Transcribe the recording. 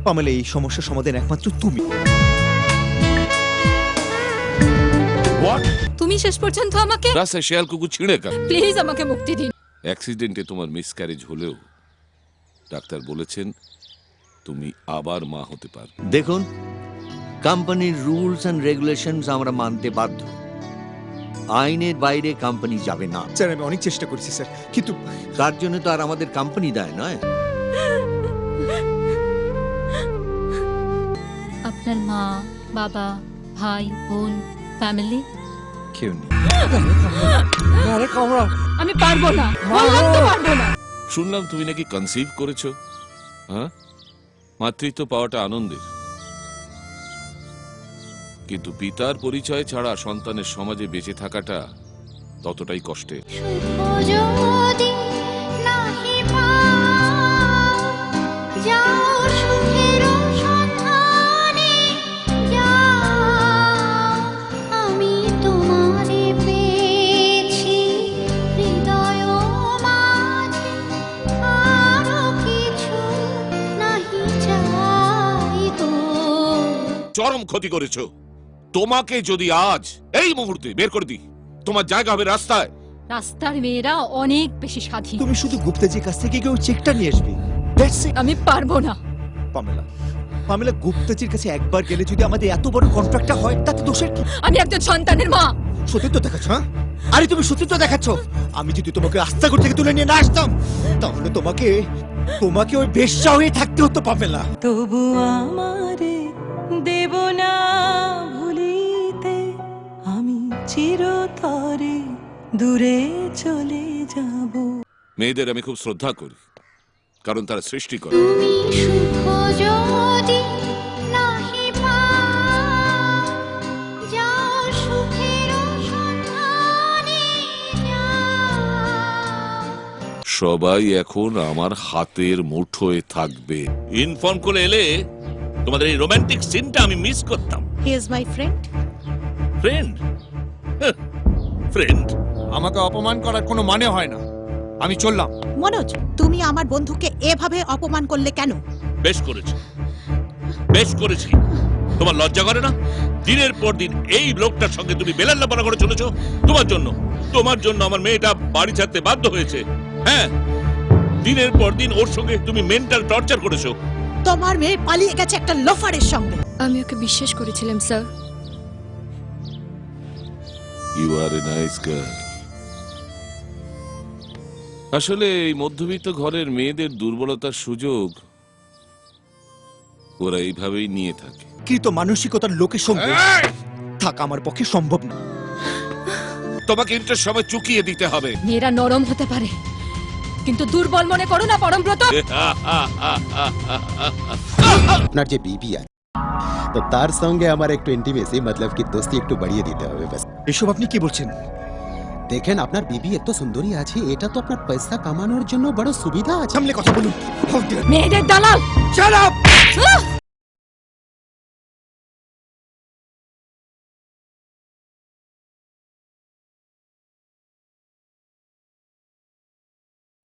Pamela, এই সমস্যার সমাধান একমাত্র তুমি। তুমি শেষ পর্যন্ত আমাকে রাস্তায় শেয়াল কুকুর ছিঁড়ে কাট। প্লিজ আমাকে মুক্তি দিন। অ্যাক্সিডেন্টে তোমার মিসক্যারেজ হলেও ডাক্তার বলেছেন তুমি আবার মা হতে পারবে। দেখুন, কোম্পানির রুলস এন্ড রেগুলেশনস আমরা মানতে বাধ্য। আইনের বাইরে কোম্পানি যাবে না। স্যার, আমি অনেক চেষ্টা করছি স্যার, কিন্তু তার জন্য তো আর আমাদের কোম্পানি দায় নয়। আপনার মা, বাবা, ভাই, বোন, ফ্যামিলি কেউ নেই। আমি পারবো না, বললাম তো পারবো না। শুনলাম তুমি নাকি কনসিভ করেছো। হ্যাঁ, মাতৃত্ব পাওয়াটা আনন্দের, কিন্তু পিতার পরিচয় ছাড়া সন্তানের সমাজে বেঁচে থাকাটা ততটাই কষ্টের। চরম ক্ষতি করেছো। তোমাকে যদি আজ এই মুহূর্তে বের করে দিই, তোমার জায়গা হবে রাস্তায়। রাস্তার মেয়েরা অনেক বেশি স্বাধীন। তুমি শুধু গুপ্তাজির কাছ থেকে কেউ চেকটা নিয়ে আসবে। আমি পারবো না। পামেলা, পামেলা, গুপ্তাজির কাছে একবার গেলে যদি আমাদের এত বড় কন্ট্রাক্টটা হয়, তাতে দোষের কি? আমি একজন সন্তানের মা। সতীত্ব দেখাচ্ছ? হ্যাঁ, আরে তুমি সতীত্ব দেখাচ্ছ। আমি যদি তোমাকে রাস্তাঘাট থেকে তুলে নিয়ে না আসতাম, তাহলে তোমাকে ওই বেশ্যা হয়ে থাকতে হতো পামেলা। তবু আমারে দেব না ভুলিতে, আমি চিরতরে দূরে চলে যাব। মেয়েদের আমি খুব শ্রদ্ধা করি, কারণ তারা সৃষ্টি করে। সবাই এখন আমার হাতের মুঠোয় থাকবে। ইনফর্ম করে এলে তোমাদের এই রোমান্টিক সিনটা আমি মিস করতাম। He is my friend. Friend? Friend? আমাকে অপমান করার কোনো মানে হয় না। আমি চললাম। মনোজ, তুমি আমার বন্ধুকে এভাবে অপমান করলে কেন? বেশ করেছি, বেশ করেছি। তোমার লজ্জা করে না? দিনের পর দিন এই লোকটার সঙ্গে তুমি বেলাল্লাপনা করে চলেছো। তোমার জন্য আমার মেয়েটা বাড়ি ছাড়তে বাধ্য হয়েছে। হ্যাঁ, দিনের পর দিন ওর সঙ্গে তুমি মেন্টাল টর্চার করেছো। তোমার মেয়ে পালিয়ে গেছে একটা লোফারের সঙ্গে। আমি ওকে বিশ্বাস করেছিলাম sir. You are a nice girl. আসলে এই মধ্যবিত্ত ঘরের মেয়েদের দুর্বলতার সুযোগ ওরা এইভাবেই নিয়ে থাকে। কৃত মানসিকতার লোকের সঙ্গে থাকা আমার পক্ষে সম্ভব না। তোমাকে ইন্টার সময় চুকিয়ে দিতে হবে। মেয়েরা নরম হতে পারে, কিন্তু দুর্বল মনে করো না পরমব্রত। আপনার যে বিবি আছে, তো তার সঙ্গে আমার একটু ইন্টিমেসি মতলব কি দোস্তি একটু বাড়িয়ে দিতে হবে ব্যাস। এসব আপনি কি বলছেন? দেখেন, আপনার বিবি এত সুন্দরী আছে, এটা তো আপনার পয়সা কামানোর জন্য বড় সুবিধা আছে। সামনে কথা বলুন। মেয়েদের দালাল। Shut up!